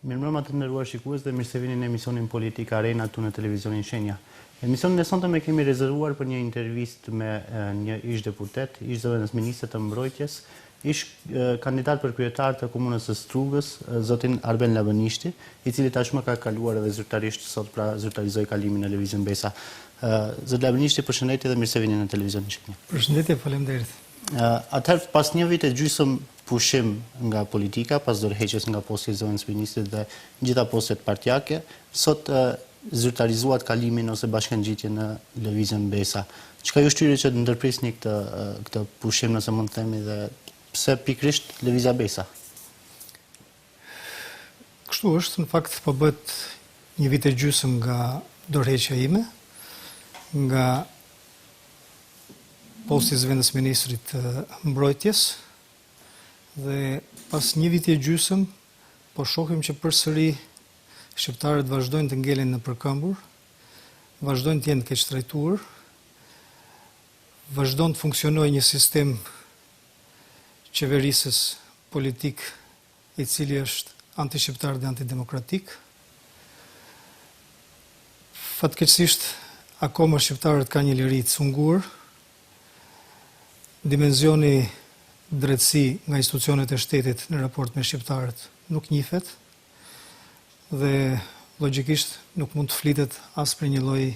Mirëmbrëma të nderuar shikues dhe mirë se vini në emisionin Politika Arena këtu në televizionin Shenja. Emisionin e sonte me kemi rezervuar për një intervistë me një ish deputet, ish zëvendës ministre të mbrojtjes, ish kandidat për kryetar të komunës së Strugës, zotin Arben Labënishti, i cili tashmë ka kaluar edhe zyrtarisht sot, pra zyrtarizoi kalimin në Lëvizjen Besa. Zot Labënishti, përshëndetje dhe mirë se vini në televizionin Shenja. Përshëndetje, faleminderit. Atëherë, pas një vit e gjysmë pushim nga politika, pas dorëheqjes nga posti i zëvendës ministrit dhe gjitha postet partijake, sot zyrtarizuat kalimin ose bashkëngjitje në Lëvizjen Besa. Çka ju shtyri që të ndërprisni këtë pushim, nëse mund të themi, dhe pse pikrisht Lëvizja Besa? Kështu është, në fakt po bëhet një vit e gjysmë nga dorëheqja ime, nga posti i zëvendës ministrit të mbrojtjes, dhe pas një viti e gjysmë po shohim që përsëri shqiptarët vazhdojnë të ngelen në përkëmbur, vazhdojnë të jenë keq trajtuar, vazhdon të funksionojë një sistem qeverisës politik i cili është antishqiptar dhe antidemokratik. Fatkeqësisht akoma shqiptarët kanë një liri të sunguar, dimensioni drejtësi nga institucionet e shtetit në raport me shqiptarët nuk njihet dhe logjikisht nuk mund të flitet as për një lloj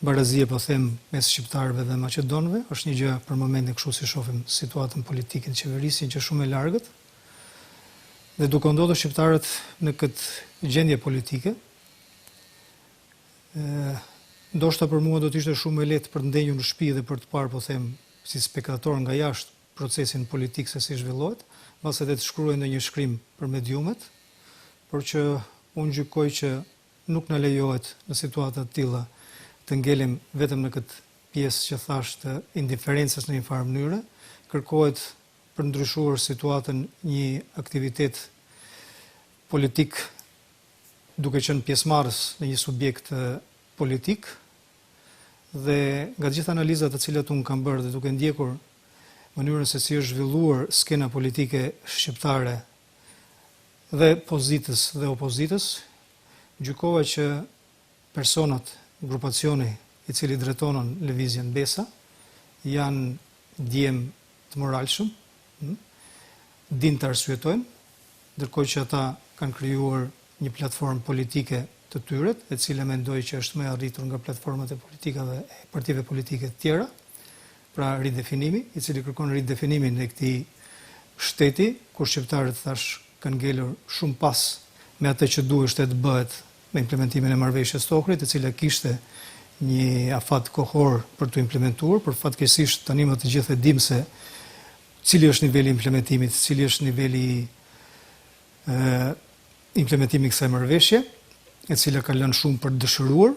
barazie, po them, mes shqiptarëve dhe maqedonëve. Është një gjë për momentin kështu si shohim situatën politike të qeverisë që shumë e largët. Dhe duke ndodhur shqiptarët në këtë gjendje politike, ndoshta për mua do të ishte shumë e lehtë për të ndenjur në shtëpi dhe për të parë, po them, si spektator nga jashtë procesin politik se si zhvillohet, mbas edhe të shkruaj ndonjë shkrim për mediumet, por që unë gjykoj që nuk na lejohet në situata të tilla të ngelim vetëm në këtë pjesë që thash të indiferencës në një farë mënyre, kërkohet për ndryshuar situatën një aktivitet politik duke qenë pjesëmarrës në një subjekt politik, dhe nga gjitha analizat të cilat unë kam bërë dhe duke ndjekur mënyrën se si është zhvilluar skena politike shqiptare dhe pozitës dhe opozitës, gjykova që personat, grupacioni i cili drejtonon Lëvizjen Besa, janë djem të moralshëm, din të arsyetojnë, ndërkohë që ata kanë krijuar një platformë politike të tyre, e cila mendoj që është më e arritur nga platformat e politikave e partive politike të tjera, pra ridefinimi, i cili kërkon ridefinimin e këtij shteti, kur shqiptarët thash kanë ngelur shumë pas me atë që duhej të bëhet me implementimin e marrëveshjes së Ohrit, e cila kishte një afat kohor për të implementuar, por fatkeqësisht tani më të gjithë e dim se cili është niveli i implementimit, cili është niveli i implementimit kësaj marrëveshje, e cila ka lënë shumë për dëshiruar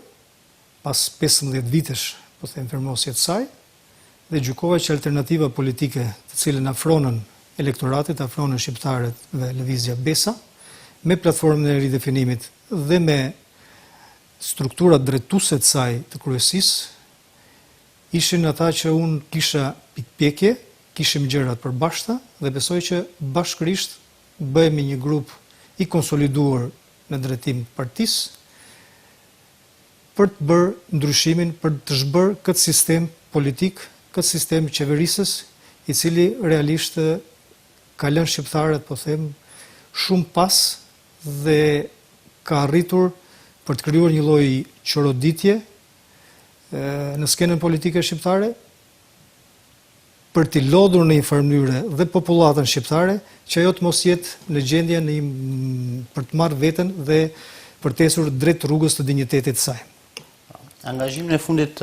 pas 15 vitesh, po them, fermosje të saj, dhe gjykova që alternativa politike të cilën afronën elektoratit, afronën shqiptarët dhe Lëvizja Besa, me platformën e ridefinimit dhe me strukturat drejtuese të saj të kryesisë, ishin ata që unë kisha pikpjekje, kishim gjërat përbashkëta dhe besoj që bashkërisht bëhemi një grup i konsoliduar në drejtim të partisë për të bërë ndryshimin, për të zhbërë këtë sistem politik, këtë sistem qeverisës, i cili realisht ka lënë shqiptarët, po them, shumë pas dhe ka arritur për të krijuar një lloj çoroditje në skenën politike shqiptare, për t'i lodhur në një farë mënyre dhe popullatën shqiptare, që ajo të mos jetë në gjendje për të marrë veten dhe për të ecur drejt rrugës të dinjitetit të saj. Angazhimin e fundit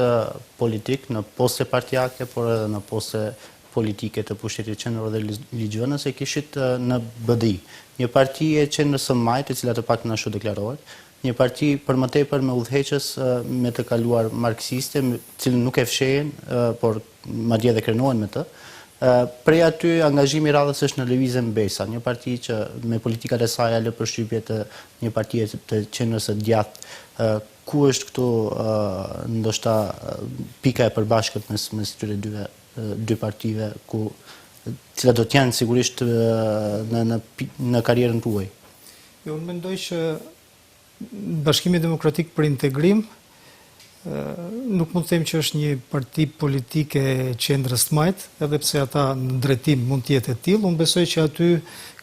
politik në poste partijake, por edhe në poste politike të pushtetit qendror dhe ligjvënës e kishit në BDI, një parti e qendrës së majt, e cila të paktën ashtu deklarohet, një parti për më tepër me udhëheqës me të kaluar marksiste, cilën nuk e fshehin, por madje edhe krenohen me të. Prej aty angazhimi i radhës është në Lëvizjen Besa, një parti që me politikat e saj lë përshtypje të një partie të qendrës së djathtë. Ku është këtu ndoshta pika e përbashkët mes këtyre dy partive, cilat do të jenë sigurisht në karrierën tuaj? Jo, unë mendoj që Bashkimi Demokratik për Integrim nuk mund të them që është një parti politike qendrës të majtë, edhe pse ata në drejtim mund të jetë e tillë. Unë besoj që aty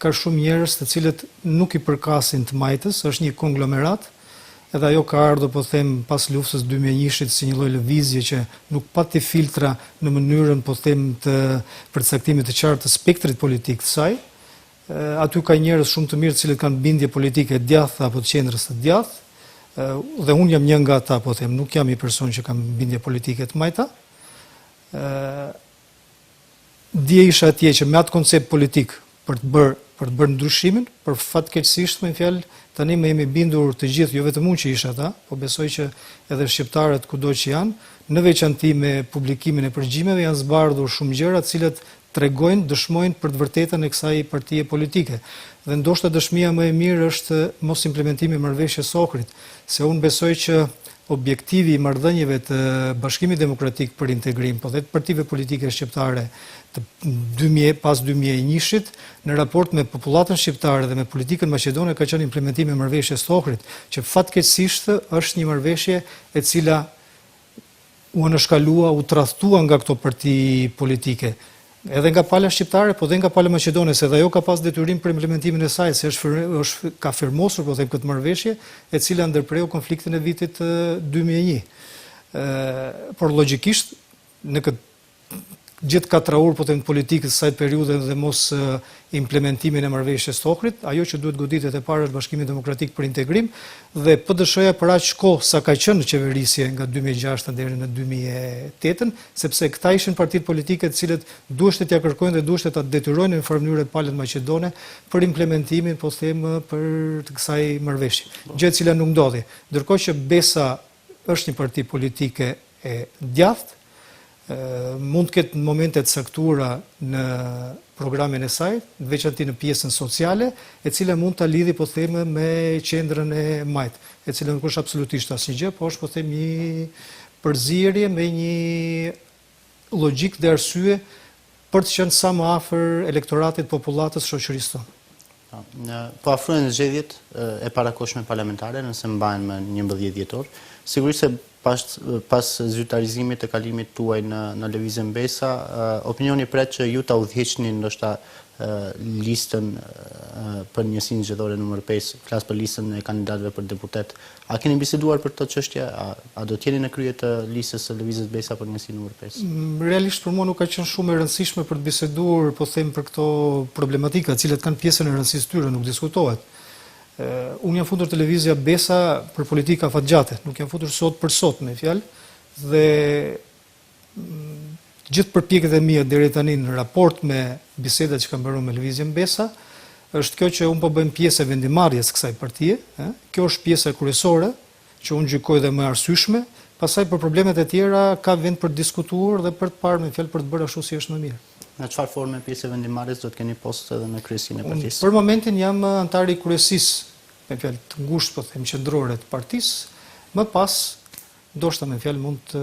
ka shumë njerëz të cilët nuk i përkasin të majtës, është një konglomerat, edhe ajo ka ardhur, po them, pas luftës 2001-shit si një lloj lëvizje që nuk pati filtra në mënyrën, po them, të përcaktimit të qartë të spektrit politik të saj. Aty ka njerëz shumë të mirë të cilët kanë bindje politike djathta apo të qendrës së djathtë. Dhe unë jam një nga ata, po them, nuk jam një person që kam bindje politike të majta. Dje isha atje që me atë koncept politik për të bërë ndryshimin, për fatkeqësisht, me fjalë, tani më jemi bindur të gjithë, jo vetëm unë që isha ata, po besoj që edhe shqiptarët kudo që janë, në veçanti me publikimin e përgjimeve janë zbardhur shumë gjëra të cilat tregojnë, dëshmojnë për të vërtetën e kësaj partie politike. Dhe ndoshta dëshmia më e mirë është mos implementimi i marrëveshjes Ohrid, se unë besoj që objektivi i marrëdhënieve të Bashkimit Demokratik për Integrim, po dhe të partive politike shqiptare pas 2001-shit, në raport me popullatën shqiptare dhe me politikën maqedone ka qenë implementimi i marrëveshjes Ohrid, që fatkeqësisht është një marrëveshje e cila u anashkalua, u tradhtua nga këto parti politike. Edhe nga pala shqiptare, po dhe nga pala maqedone, se dhe ajo ka pas detyrim për implementimin e saj, se ka firmosur, po them, këtë marrëveshje, e cila ndërpreu konfliktin e vitit 2001. Por logjikisht, në këtë gjithë katraur, po them, politikës së saj periudhe dhe mos implementimin e marrëveshjes Ohrid, ajo që duhet goditet e parë është Bashkimi Demokratik për Integrim, dhe PD-SH-ja për aq kohë sa ka qenë në qeverisje nga 2006 deri në 2008, sepse këta ishin partitë politike të cilët duheshte t'ia kërkojnë dhe duheshte ta detyrojnë në farë mënyrë palët maqedone për implementimin, po them, për të kësaj marrëveshje. Gjë e cila nuk ndodhi. Ndërkohë që Besa është një parti politike e djathtë, mund të ketë në momente të caktuara në programin e saj, veçanti në pjesën sociale, e cila mund ta lidhi, po them, me qendrën e majtë, e cila nuk është absolutisht asnjë gjë, po është, po them, një përzierje me një logjik dhe arsye për të qenë sa më afër elektoratit, popullatës, shoqërisë tonë. Po afrohen zgjedhjet e parakohshme parlamentare, nëse mbahen më 11 dhjetor, sigurisht se pas zyrtarizimit të kalimit tuaj në lëvizjen Besa, opinioni pret që ju ta udhëheqni ndoshta listën për njësinë zgjedhore numër 5, flas për listën e kandidatëve për deputet. A keni biseduar për këtë çështje? A do të jeni në krye të listës së lëvizjes Besa për njësinë numër 5? Realisht për mua nuk ka qenë shumë e rëndësishme për të biseduar, po them, për këto problematika, të cilat kanë pjesën e rëndësisë tyre, nuk diskutohet. Unë jam futur televizja Besa për politika fatgjate, nuk jam futur sot për sot, me fjalë, dhe gjithë përpjekjet e mia deri tani në raport me bisedat që kam bërë me lëvizjen Besa, është kjo që unë po bëjmë pjesë e vendimarrjes kësaj partie, kjo është pjesa kryesore që unë gjykoj dhe më arsyeshme, pastaj për problemet e tjera ka vend për të diskutuar dhe për të parë, me fjalë, për të bërë ashtu si është më mirë. Në çfarë forme pjesë e vendimarrjes do të keni post edhe në kryesinë e partisë? Për momentin jam antar i kryesisë, me fjalë të ngushtë, po them, qendrore të partisë. Më pas, ndoshta, me fjalë, mund të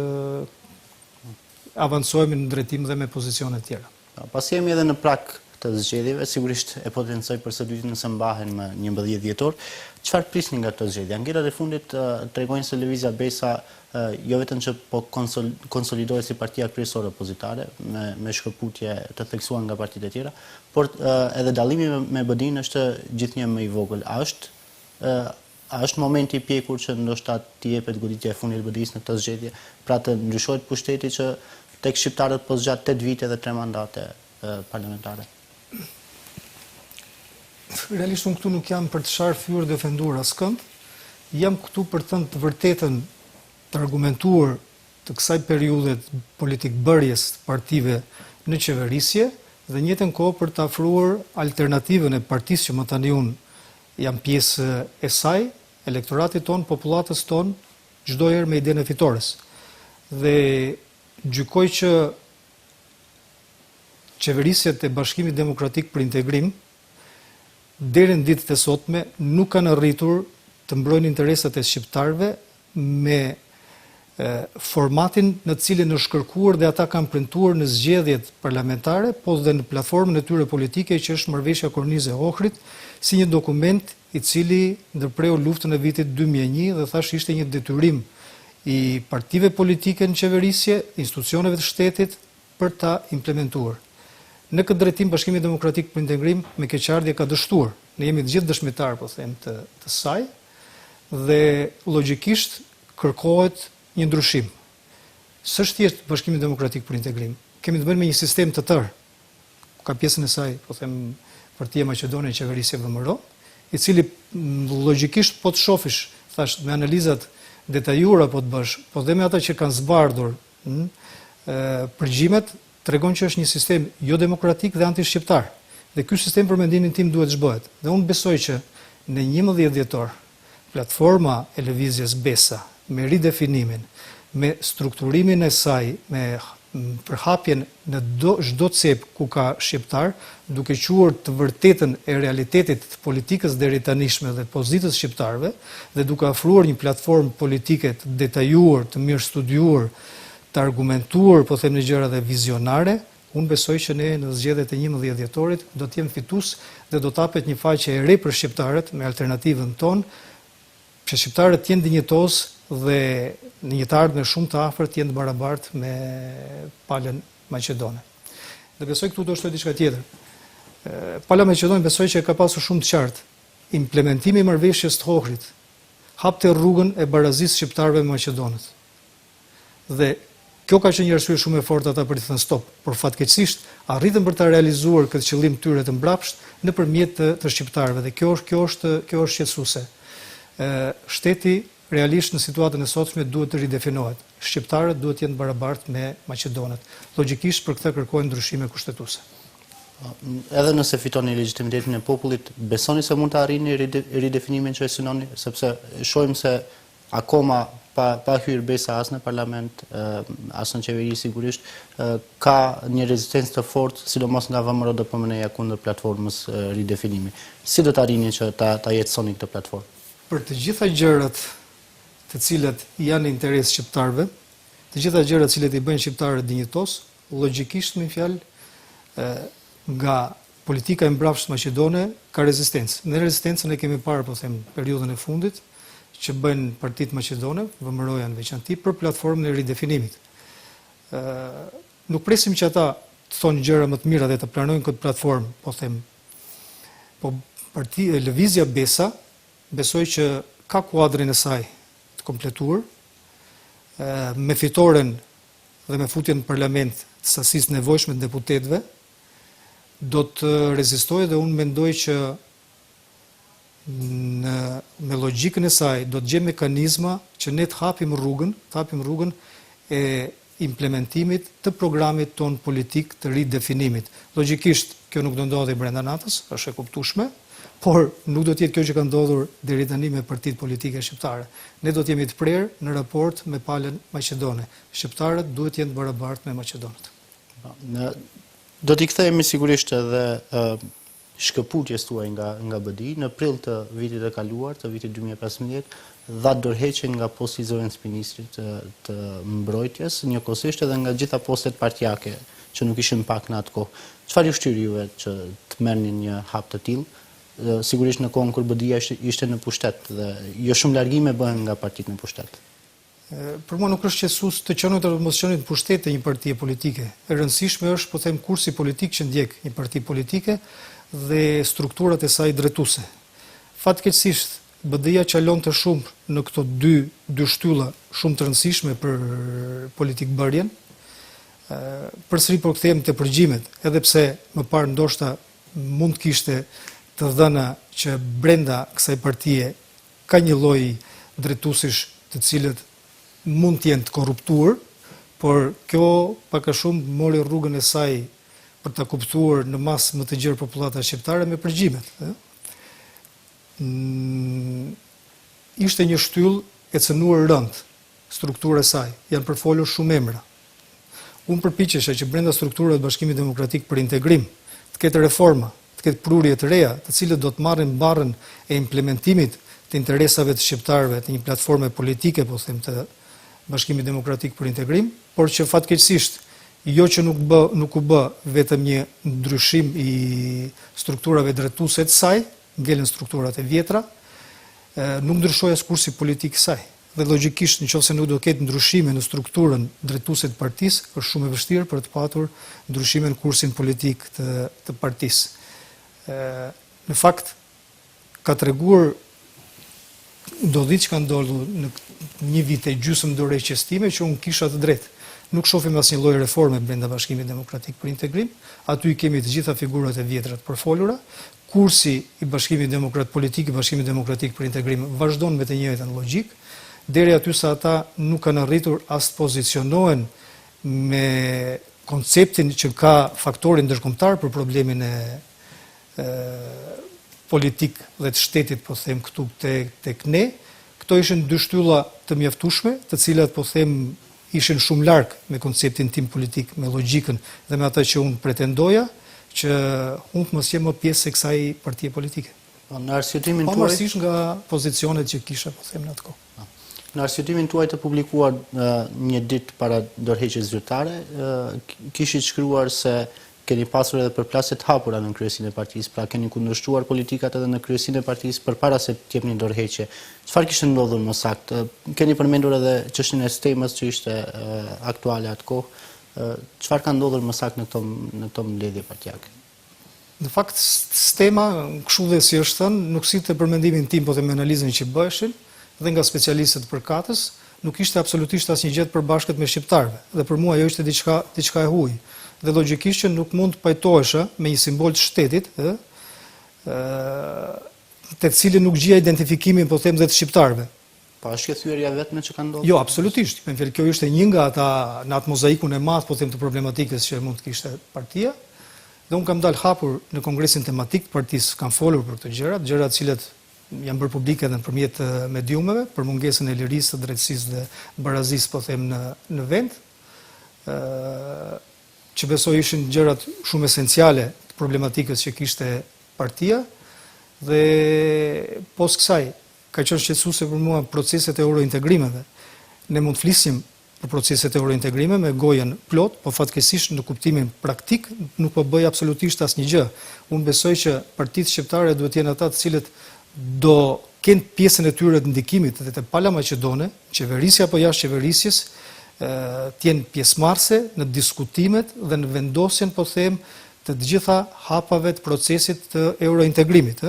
avancojmë në drejtim dhe me pozicione të tjera. Pas jemi edhe në prag të zgjedhjeve, sigurisht e potencoj për së dyti nëse mbahen më 11 dhjetor. Çfarë prisni nga këto zgjedhje? Anketat e fundit tregojnë se lëvizja Besa jo vetëm që po konsolidohet si partia kryesore opozitare me shkëputje të theksuar nga partitë e tjera, por edhe dallimi me BD-n është gjithnjë më i vogël. A është momenti i pjekur që ndoshta t'i jepet goditja e fundit BD-s në këtë zgjedhje, pra të ndryshohet pushteti që tek shqiptarët po zgjat 8 vite dhe 3 mandate parlamentare? Realisht unë këtu nuk jam për të sharë fyer dhe ofenduar askënd. Jam këtu për të thënë të vërtetën, të argumentuar të kësaj periudhe politik bërjes të partive në qeverisje dhe në njëjtën kohë për të afruar alternativën e partisë që më tani unë jam pjesë e saj, elektoratit ton, popullatës ton, çdo herë me idenë e fitores. Dhe gjykoj që qeverisjet e Bashkimit Demokratik për Integrim deri në ditët e sotme nuk kanë arritur të mbrojnë interesat e shqiptarëve me formatin në cilin është kërkuar dhe ata kanë premtuar në zgjedhjet parlamentare, po dhe në platformën e tyre politike që është Marrëveshja Kornize Ohrit, si një dokument i cili ndërpreu luftën e vitit 2001 dhe thash ishte një detyrim i partive politike në qeverisje, institucioneve të shtetit për ta implementuar. Në këtë drejtim Bashkimi Demokratik për Integrim me keqardhje ka dështuar. Ne jemi të gjithë dëshmitar, po them, të saj dhe logjikisht kërkohet një ndryshim. S'është thjesht Bashkimi Demokratik për Integrim. Kemi të bëjmë me një sistem të tërë. Ka pjesën e saj, po them, Partia Maqedone e Qeverisje VMRO, i cili logjikisht po të shofish, thash, me analizat detajura po të bësh, po dhe me ata që kanë zbardhur përgjimet, tregon që është një sistem jo demokratik dhe anti-shqiptar. Dhe ky sistem për mendimin tim duhet zhbohet. Dhe unë besoj që në 11 dhjetor, platforma e lëvizjes BESA, me ridefinimin, me strukturimin e saj, me përhapjen në çdo cep ku ka shqiptar, duke quar të vërtetën e realitetit të politikës deri tanishme dhe pozitës shqiptarëve, dhe duke ofruar një platformë politike të detajuar, të mirë studiuar, të argumentuar, po them në gjëra dhe vizionare, unë besoj që ne në zgjedhjet e 11 dhjetorit do të jemi fitus dhe do të hapet një faqe e re për shqiptarët me alternativën tonë, që shqiptarët të jenë dinjitoz dhe në një të ardhme shumë të afërt të jenë barabartë me palën maqedone. Dhe besoj këtu do shtoj diçka tjetër. Pala maqedone besoj që ka pasur shumë të qartë. Implementimi i marrëveshjes të Ohrit hapte rrugën e barazisë shqiptarëve me maqedonët. Dhe kjo ka qenë një arsye shumë e fortë ata për të thënë stop, por fatkeqësisht arritën për ta realizuar këtë qëllim tyre të mbrapsht nëpërmjet të shqiptarëve dhe kjo është shqetësuese. Shteti realisht në situatën e sotshme duhet të ridefinohet. Shqiptarët duhet të jenë barabartë me maqedonët. Logjikisht për këtë kërkojnë ndryshime kushtetuese. Edhe nëse fitoni legitimitetin e popullit, besoni se mund të arrini ridefinimin që e synoni, sepse shohim se akoma pa hyrë BESA as në parlament, as në qeveri sigurisht, ka një rezistencë të fortë, sidomos nga VMRO DPMN-ja kundër platformës ridefinimi. Si do të arrini që ta jetësoni këtë platformë? Për të gjitha gjërat të cilat janë në interes shqiptarëve, të gjitha gjërat të cilat i bëjnë shqiptarët dinjitos, logjikisht me fjalë nga politika e mbrapsht maqedone ka rezistencë. Në rezistencën e kemi parë, po them, periudhën e fundit që bëjnë partitë maqedone, VMRO-ja në veçanti, për platformën e ridefinimit. Nuk presim që ata të thonë gjëra më të mira dhe të planojnë këtë platformë, po them, po lëvizja BESA besoj që ka kuadrin e saj të kompletuar, me fitoren dhe me futjen në parlament të sasisë nevojshme të deputetëve, do të rezistojë dhe unë mendoj që me logjikën e saj do të gjejmë mekanizma që ne të hapim rrugën e implementimit të programit ton politik të ridefinimit. Logjikisht kjo nuk do ndodhi brenda natës, është e kuptueshme, por nuk do të jetë kjo që ka ndodhur deri tani me partitë politike shqiptare. Ne do të jemi të prerë në raport me palën maqedone. Shqiptarët duhet të jenë barabartë me maqedonët. Do t'i kthehemi sigurisht edhe shkëputjes tuaj nga BDI në prill të vitit e kaluar, të vitit 2015, dha dorëheqje nga posti i zëvendësministrit të mbrojtjes, njëkohësisht edhe nga gjitha postet partijake që nuk ishin pak në atë kohë. Çfarë ju shtyri juve që të merrnin një hap të tillë? Sigurisht në kohën kur BDI-ja ishte në pushtet dhe jo shumë largime bëhen nga partitë në pushtet. Për mua nuk është qetësues të qenë të emocionit në pushtet të një partie politike. E rëndësishme është, po them, kursi politik që ndjek një parti politike dhe strukturat e saj drejtuese. Fatkeqësisht BDI-ja çalonte shumë në këto dy shtylla shumë të rëndësishme për politikbërjen. Përsëri po kthehem te përgjimet, edhe pse më parë ndoshta mund të kishte të dhëna që brenda kësaj partie ka një lloj drejtuesish të cilët mund të jenë të korruptuar, por kjo pak a shumë mori rrugën e saj për ta kuptuar në masë më të gjerë popullata shqiptare me përgjimet. Ishte një shtyllë e cënuar rënd, struktura e saj, janë përfolur shumë emra. Unë përpiqesha që brenda strukturave të Bashkimit Demokratik për Integrim të ketë reforma, të ketë prurje të reja, të cilët do të marrin barrën e implementimit të interesave të shqiptarëve, të një platforme politike, po them, të Bashkimi Demokratik për Integrim, por që fatkeqësisht jo që nuk u bë vetëm një ndryshim i strukturave drejtuese të saj, ngelen strukturat e vjetra, nuk ndryshoi as kursi politik i saj. Dhe logjikisht nëse nuk do të ketë ndryshime në strukturën drejtuese të partisë, është shumë e vështirë për të patur ndryshime në kursin politik të partisë. Në fakt, ka treguar ndodhi që ka ndodhur në një vit e gjysmë dorëheqjes time që unë kisha të drejtë. Nuk shohim asnjë lloj reforme brenda Bashkimit Demokratik për Integrim. Aty kemi të gjitha figurat e vjetra të përfolura. Kursi i Bashkimit Demokrat Politik i Bashkimit Demokratik për Integrim vazhdon me të njëjtën logjik, deri aty sa ata nuk kanë arritur as të pozicionohen me konceptin që ka faktorin ndërkombëtar për problemin e politik dhe të shtetit, po them këtu tek ne. Këto ishin dy shtylla të mjaftueshme, të cilat po them ishin shumë larg me konceptin tim politik, me logjikën dhe me atë që unë pretendoja, që unë të mos jem më pjesë e kësaj partie politike. Në arsyetimin tuaj, pavarësisht nga pozicionet që kisha, po them në atë kohë. Në arsyetimin tuaj të publikuar një ditë para dorëheqjes zyrtare, kishit shkruar se keni pasur edhe përplasje të hapura në kryesinë e partisë, pra keni kundërshtuar politikat edhe në kryesinë e partisë përpara se të jepni dorëheqje. Çfarë kishte ndodhur më saktë? Keni përmendur edhe çështjen e stemës që ishte aktuale atë kohë. Çfarë ka ndodhur më saktë në këto mbledhje partijake? Në fakt, stema, kështu dhe si është thënë, nuk sitte për mendimin tim, po dhe me analizën që bëheshin, dhe nga specialistët përkatës, nuk ishte absolutisht asnjë gjë të përbashkët me shqiptarëve. Dhe për mua ajo ishte diçka e huaj. Dhe logjikisht që nuk mund të pajtohesha me një simbol të shtetit, të cilin nuk gjija identifikimin, po them, dhe të shqiptarëve. Pa është kjo thyerja vetme që ka ndodhur? Jo, absolutisht. Kjo ishte një nga ata në atë mozaikun e madh, po them, të problematikës që mund të kishte partia. Dhe unë kam dalë hapur në kongresin tematik të partisë, kam folur për këto gjëra të cilat janë bërë publike edhe nëpërmjet mediumeve, për mungesën e lirisë, së drejtësisë dhe barazisë, po them, në vend, që besoj ishin gjërat shumë esenciale të problematikës që kishte partia, dhe pos kësaj, ka qenë shqetësuese për mua proceset e eurointegrimeve. Ne mund të flisim për proceset e eurointegrime me gojen plot, po fatkeqësisht në kuptimin praktik nuk po bëj absolutisht asnjë gjë. Unë besoj që partitë shqiptare duhet të jenë ata të cilët do kenë pjesën e tyre të ndikimit dhe të pala maqedone, qeverisja apo jashtë qeverisjes, të jenë pjesëmarrëse në diskutimet dhe në vendosjen, po them, të gjitha hapave të procesit të eurointegrimit,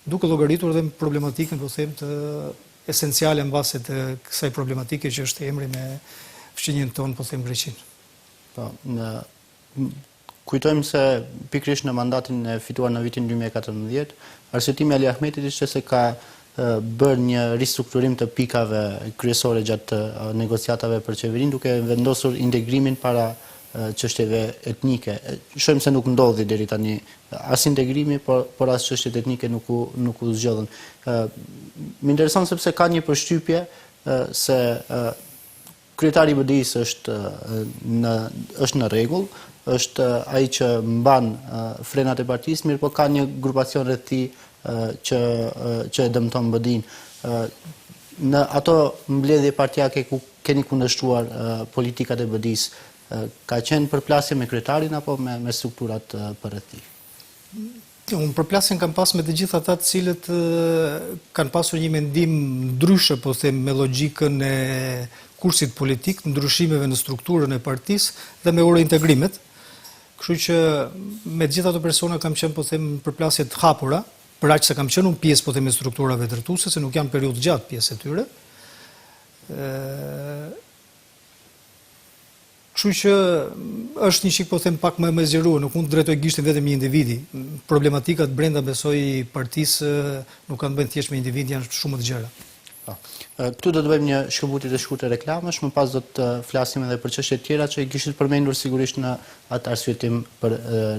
duke llogaritur dhe problematikën, po them, të esenciale mbase të kësaj problematike që është emri me fqinjen tonë, po them, Greqinë. Po, kujtojmë se pikërisht në mandatin e fituar në vitin 2014, arsyetimi Ali Ahmetit ishte se ka bërë një ristrukturim të pikave kryesore gjatë negociatave për qeverinë, duke vendosur integrimin para çështjeve etnike. Shohim se nuk ndodhi deri tani as integrimi, por as çështjet etnike nuk u zgjodhen. Më intereson sepse ka një përshtypje se kryetari i BDI-s është në rregull, është ai që mban frenat e partisë, mirë po ka një grupacion rreth tij që e dëmton BDI-n. Në ato mbledhje partijake ku keni kundërshtuar politikat e BDI-s, ka qenë përplasje me kryetarin apo me strukturat përreth tij? Unë përplasjen kam pas me të gjithë ata të cilët kanë pasur një mendim ndryshe, po them, me logjikën e kursit politik, ndryshimeve në strukturën e partisë dhe me eurointegrimet. Kështu që me të gjitha ato persona kam qenë, po them, përplasje të hapura, për aq se kam qenë unë pjesë, po them, e strukturave drejtuese, se nuk jam periudhë gjatë pjesë e tyre. Kështu që është një çik, po them, pak më e zgjeruar, nuk mund të drejtoj gishtin vetëm një individi. Problematikat brenda, besoj, partisë nuk kanë bën thjesht me individ, janë shumë të gjëra. Këtu do të bëjmë një shkëputje të shkurtër reklamash, më pas do të flasim edhe për çështje tjera që i kishit përmendur sigurisht në atë arsyetim për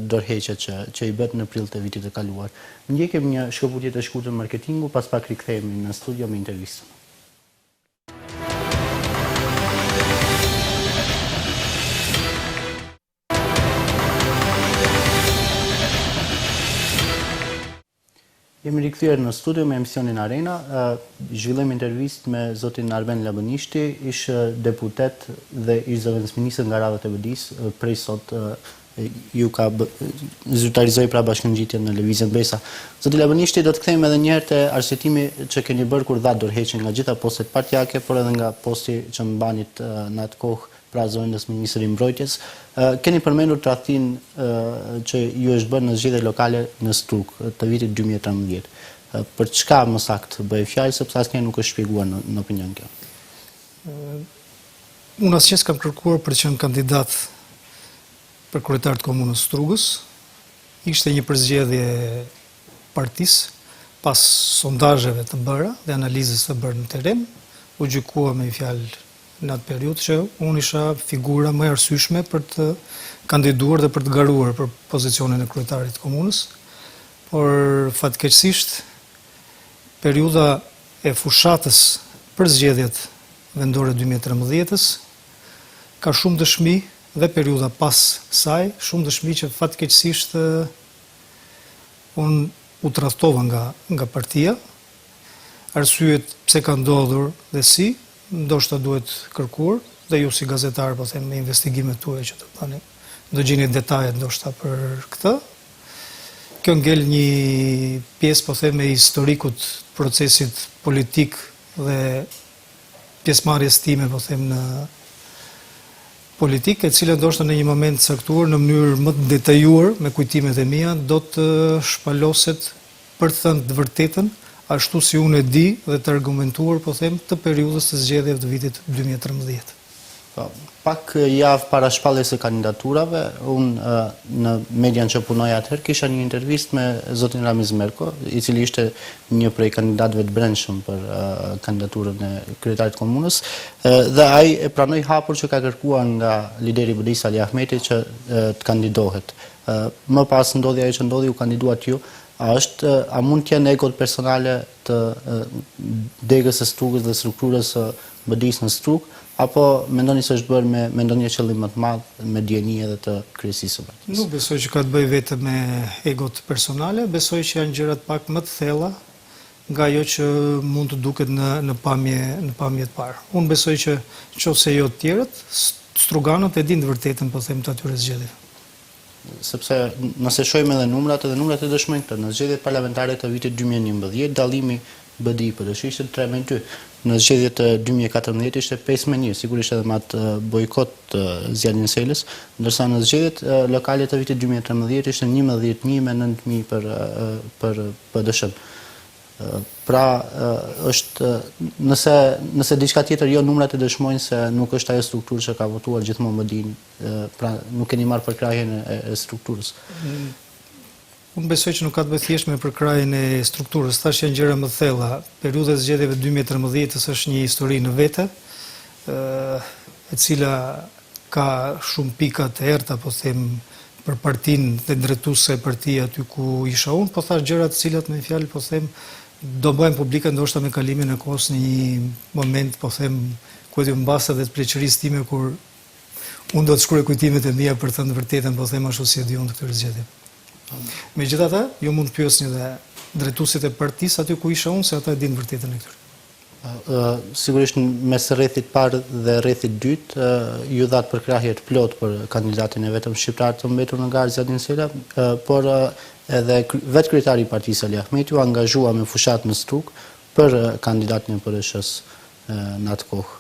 dorëheqjet që i bët në prill të vitit të kaluar. Ndjekim një shkëputje të shkurtër marketingu, pas pak rikthehemi në studio me intervistën. Jemi rikthyer në studio me emisionin Arena. Zhvillojmë intervistë me zotin Arben Labënishti, ish deputet dhe ish zëvendësministër nga radhët e BD-s, prej sot ju ka zyrtarizoi pra bashkëngjitjen në Lëvizjen Besa. Zoti Labënishti, do të kthehemi edhe një herë te arsyetimi që keni bërë kur dha dorëheqjen nga gjitha postet partijake, por edhe nga posti që mbanit në atë kohë pra zëvendës ministri i mbrojtjes. Keni përmendur tradhtinë që ju është bërë në zgjedhje lokale në Struk të vitit 2013. Për çka më saktë bëhet fjalë, sepse asnjëherë nuk është shpjeguar në opinion kjo. Unë asnjëherë s'kam kërkuar për të qenë kandidat për kryetar të komunës Strugës. Ishte një përzgjedhje partisë pas sondazheve të bëra dhe analizës të bërë në terren, u gjykua me fjalë në atë periudhë që unë isha figura më e arsyeshme për të kandiduar dhe për të garuar për pozicionin e kryetarit të komunës, por fatkeqësisht periudha e fushatës për zgjedhjet vendore 2013-s ka shumë dëshmi dhe periudha pas saj, shumë dëshmi që fatkeqësisht unë u tradhtova nga partia. Arsyet pse ka ndodhur dhe si ndoshta duhet kërkuar dhe ju si gazetar po them me investigimet tuaja që të bani do gjeni detajet ndoshta për këtë. Kjo ngel një pjesë po them e historikut procesit politik dhe pjesëmarrjes time po them në politikë, e cila ndoshta në një moment caktuar në mënyrë më të detajuar me kujtimet e mia do të shpaloset për të thënë të vërtetën ashtu si unë e di dhe të argumentuar, po them, të periudhës të zgjedhjeve të vitit 2013. Pak javë para shpalljes së kandidaturave, unë në median që punoj atëherë kisha një intervistë me zotin Ramiz Merko, i cili ishte një prej kandidatëve të brendshëm për kandidaturën e kryetarit të komunës, dhe ai e pranoi hapur që ka kërkuar nga lideri i BD-s Ali Ahmeti që të kandidohet. Më pas ndodhi ajo që ndodhi, u kandiduat ju. A mund të jenë egot personale të degës së Strukës dhe strukturës së BD-s në Struk, apo mendoni se është bërë me ndonjë qëllim më të madh, me dieni edhe të kryesisë së partisë? Nuk besoj që ka të bëjë vetëm me egot personale, besoj që janë gjërat pak më të thella nga ajo që mund të duket në pamje të parë. Unë besoj që nëse jo të tjerët, struganët e dinë të vërtetën po them të atyre zgjedhjeve. Sepse nëse shohim edhe numrat e dëshmojnë këtë, në zgjedhjet parlamentare të vitit 2011, dallimi BD-PD-s ishte 3-2. Në zgjedhjet e 2014 ishte 5-1, sigurisht edhe me atë bojkot të zjarrin Selës, ndërsa në zgjedhjet lokale të vitit 2013 ishte 11-1 me 9.000 për PD-s-n. Pra është nëse diçka tjetër jo, numrat e dëshmojnë se nuk është ajo strukturë që ka votuar gjithmonë BD-n, pra nuk keni marrë përkrahjen e strukturës. Unë besoj që nuk ka të bëjë thjesht me përkrahjen e strukturës, tash janë gjëra më të thella. Periudha e zgjedhjeve 2013 është një histori në vete, e cila ka shumë pika të errta, po them, për partinë dhe drejtuese e partia aty ku isha unë, po thash gjëra të cilat me fjalë po them do bëhen publike ndoshta me kalimin e kohës në një moment po them ku e di mbas edhe të pleqërisë time kur unë do të shkruaj kujtimet e mia për të thënë vërtetën, po them ashtu si e di unë këtyre zgjedhjeve. Megjithatë, ju mund të pyesni dhe drejtuesit e partisë aty ku isha unë se ata e dinë vërtetën e këtyre. Sigurisht mes rrethit parë dhe rrethit dytë ju dhat përkrahje të plot për kandidatin e vetëm shqiptar të mbetur në garë Zjarrin Sela, por edhe vetë kryetari i partisë Ali Ahmeti u angazhua me fushat në Struk për kandidatin e PRSH-s në atë kohë,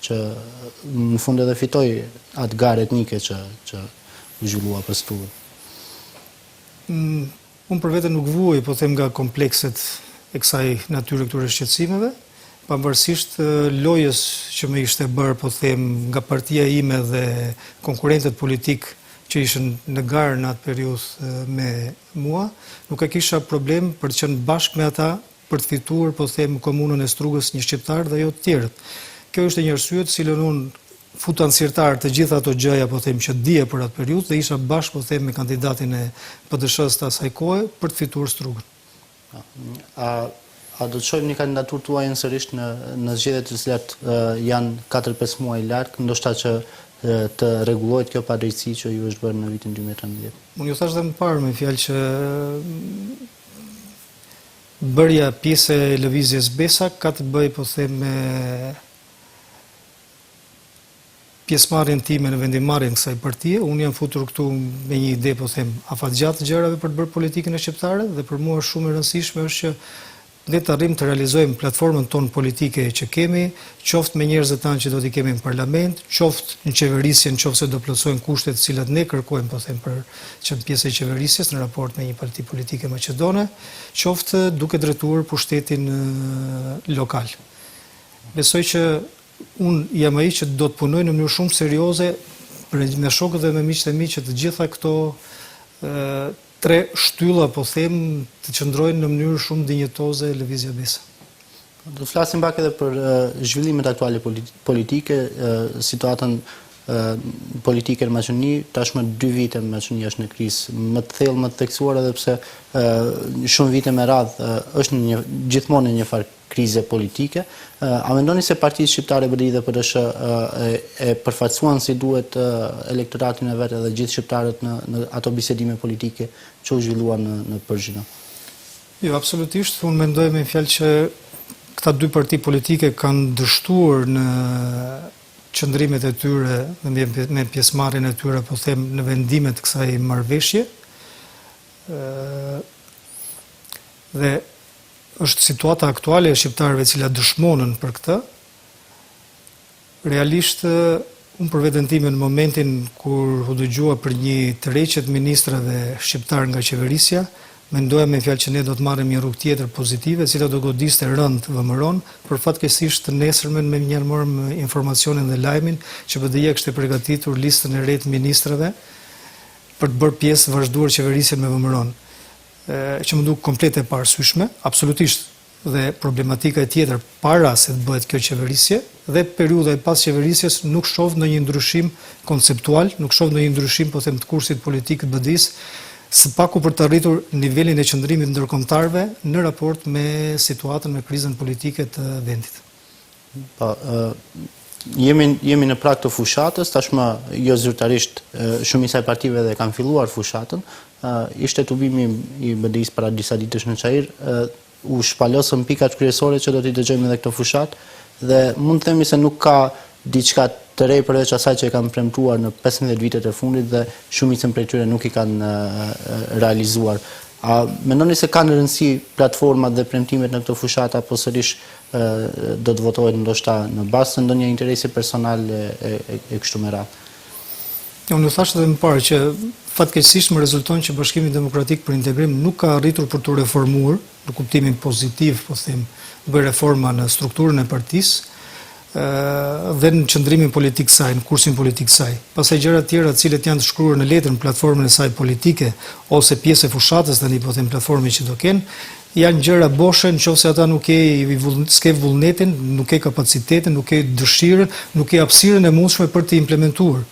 që në fund edhe fitoi atë garë etnike që u zhvillua për Strukën. Unë për vete nuk vuaj, po them, nga komplekset e kësaj natyre këtyre shqetësimeve, pavarësisht lojës që më ishte bërë, po them, nga partia ime dhe konkurrentët politik që ishën në garë në atë periudhë me mua, nuk e kisha problem për të qenë bashkë me ata për të fituar, po them, komunën e Strugës një shqiptar dhe jo të tjerët. Kjo ishte një arsye të cilën unë futa ansirtar të gjitha ato gjëja, po them, që dije për atë periudhë dhe isha bashkë, po them, me kandidatin e PDSH-s të asaj kohe për të fituar Strugën. A do të shohim një kandidaturë tuaj sërish në zgjedhjet të cilat janë 4-5 muaj larg, ndoshta që të rregullohet kjo padrejtësi që ju është bërë në vitin 2013? Unë ju thash dhe më parë me fjalë që bërja pjesë e lëvizjes Besa ka të bëjë, po them, me pjesëmarrjen time në vendimarrjen kësaj partie. Unë jam futur këtu me një ide, po them, afatgjatë gjërave për të bërë politikën e shqiptare, dhe për mua shumë e rëndësishme është që ne të arrijmë të realizojmë platformën tonë politike që kemi, qoftë me njerëzit tanë që do t'i kemi në parlament, qoftë në qeverisje, nëse do plotësojnë kushtet të cilat ne kërkojmë, po them, për qenë pjesë e qeverisjes në raport me një parti politike maqedone, qoftë duke drejtuar pushtetin lokal. Besoj që unë jam ai që do të punoj në mënyrë shumë serioze me shokët dhe me miqtë e mi që të gjitha këto tre shtylla, po them, të qëndrojnë në mënyrë shumë dinjetoze lëvizja Besa. Do të flasim pak edhe për zhvillimet aktuale politike, situatën politike në Maqedoni. Tashmë 2 vite Maqedonia është në krizë më të thellë, më të theksuar, edhe pse shumë vite me radhë është gjithmonë në një farë krize politike. A mendoni se partitë shqiptare BDI dhe PDSH e përfaqësuan si duhet elektoratin e vet dhe gjithë shqiptarët në ato bisedime politike që u zhvilluan në Përgjithësi? Jo, absolutisht. Unë mendoj me fjalë që këta 2 parti politike kanë dështuar në qëndrimet e tyre me pjesëmarrjen e tyre, po them, në vendimet kësaj marrëveshje. Dhe është situata aktuale e shqiptarëve e cila dëshmonën për këtë. Realisht, unë për veten time në momentin kur u dëgjua për një tërheqje të ministrave shqiptar nga qeverisja, mendoja me fjalë që ne do të marrim një rrugë tjetër pozitive, e cila do godiste rënd vëmëron, për fatkeqësisht të nesërmen me njerë morëm informacionin dhe lajmin që BDI kishte përgatitur listën e re të ministrave për të bërë pjesë vazhduar qeverisjen me vëmëron, që më duk komplet e parësyshme, absolutisht, dhe problematika e tjetër para se të bëhet kjo qeverisje, dhe periudha e pas qeverisjes nuk shoh ndonjë ndryshim konceptual, nuk shoh ndonjë ndryshim, po them, të kursit politik të BDI-s, së paku për të arritur nivelin e qëndrimit ndërkombëtarëve në raport me situatën, me krizën politike të vendit. Po, jemi në prag të fushatës, tashmë jo zyrtarisht shumica e partive dhe kanë filluar fushatën. Ishte tubimi i BDI-s para disa ditësh në Çajir, u shpalosën pikat kryesore që do t'i dëgjojmë edhe këtë fushat, dhe mund të themi se nuk ka diçka të re përveç asaj që e kanë premtuar në 15 vitet e fundit dhe shumicën prej tyre nuk i kanë realizuar. A mendoni se kanë rëndësi platformat dhe premtimet në këtë fushat, apo sërish do të votohet ndoshta në bazë të ndonjë interesi personal e kështu me radhë? Unë thashë edhe më parë që fatkeqësisht më rezulton që Bashkimi Demokratik për Integrim nuk ka arritur për të reformuar, në kuptimin pozitiv, po them, bëj reforma në strukturën e partisë, dhe në qëndrimin politik saj, në kursin politik saj. Pastaj gjërat tjera të cilët janë të shkruar në letër në platformën e saj politike ose pjesë e fushatës tani, po them, platformën që do kenë, janë gjëra boshe nëse ata nuk s'ke vullnetin, nuk ke kapacitetin, nuk ke dëshirën, nuk ke hapësirën e mundshme për të implementuar.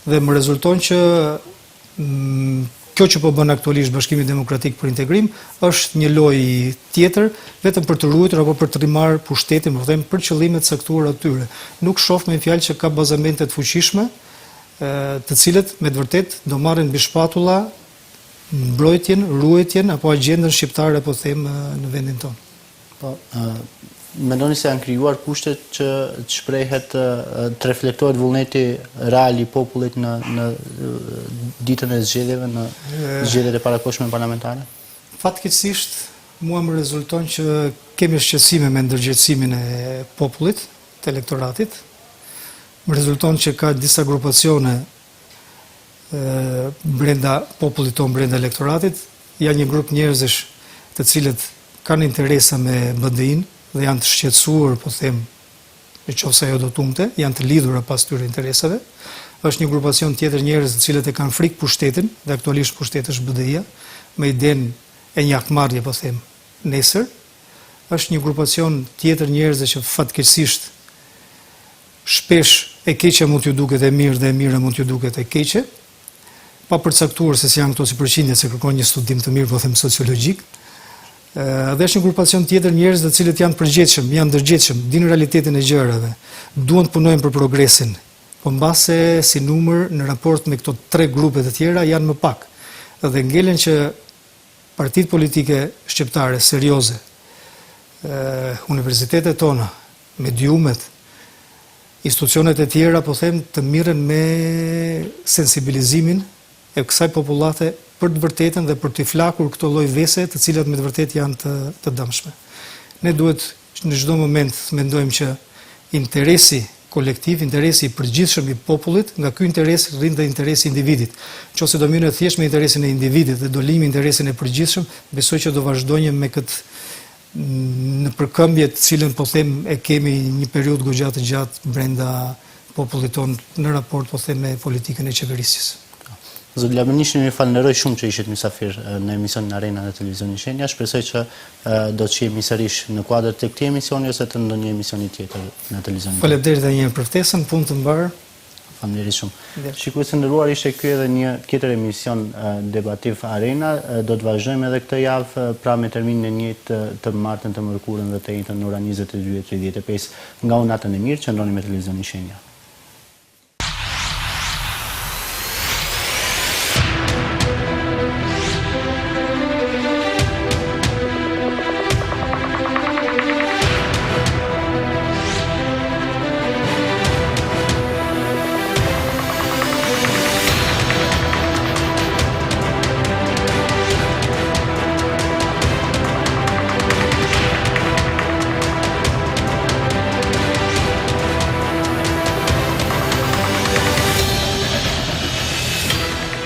Dhe më rezulton që kjo që po bën aktualisht Bashkimi Demokratik për Integrim është një lojë tjetër vetëm për të ruajtur apo për të rimarrë pushtetin, po them, për qëllime të caktuara atyre. Nuk shoh me fjalë që ka bazamente të fuqishme, të cilët me të vërtet do marrin mbi shpatulla mbrojtjen, ruajtjen apo agjendën shqiptare, po them, në vendin tonë. Po, mendoni se janë krijuar kushtet që të shprehet, të reflektohet vullneti real i popullit në ditën e zgjedhjeve, në zgjedhjet e parakohshme parlamentare? Fatkeqësisht, mua më rezulton që kemi shqetësime me ndërgjegjësimin e popullit, të elektoratit. Më rezulton që ka disa grupacione brenda popullit tonë, brenda elektoratit, janë një grup njerëzish të cilët kanë interesa me BDI-n dhe janë të shqetësuar, po them, nëse ajo do tumte, janë të lidhura pas tyre interesave. Është një grupacion tjetër njerëz të cilët e kanë frikë pushtetin, dhe aktualisht pushteti është BDI-ja, me idenë e një aktmarrje, po them, nesër. Është një grupacion tjetër njerëz që fatkeqësisht shpesh e keqja mund t'ju duket e mirë dhe e mira mund t'ju duket e keqe, pa përcaktuar se si janë këto si përqindje, se kërkon një studim të mirë, po them, sociologjik. Dhe është një grupacion tjetër njerëz të cilët janë përgjithshëm, janë ndërgjithshëm, dinë realitetin e gjërave, duan të punojnë për progresin, po mbase si numër në raport me këto 3 grupe të tjera janë më pak. Dhe ngelen që partitë politike shqiptare serioze, universitetet tona, mediumet, institucionet e tjera, po them, të mirën me sensibilizimin e kësaj popullate për të vërtetën dhe për të flakur këto lloj vese të cilat me të vërtetë janë të dëmshme. Ne duhet në çdo moment të mendojmë që interesi kolektiv, interesi i përgjithshëm i popullit, nga ky interes rrin dhe interesi i individit. Nëse do mirë thjesht me interesin e individit dhe do limi interesin e përgjithshëm, besoj që do vazhdojmë me këtë në përkëmbje të cilën po them e kemi një periudhë goxha të gjatë brenda popullit ton në raport po them me politikën e qeverisjes. Zot Labënishni, ju falenderoj shumë që ishit mysafir në emisionin Arena në televizionin Shenja. Shpresoj që do të jemi sërish në kuadër të këtij emisioni ose të ndonjë emisioni tjetër në televizionin. Faleminderit edhe një herë për ftesën, punë të mbar. Faleminderit shumë. Shikues të nderuar, ishte ky edhe një tjetër emision debativ Arena. Do të vazhdojmë edhe këtë javë pra me terminin e njëjtë të martën, të mërkurën dhe të njëjtën në ora 22:35 nga natën e mirë. Qëndroni me televizionin Shenja.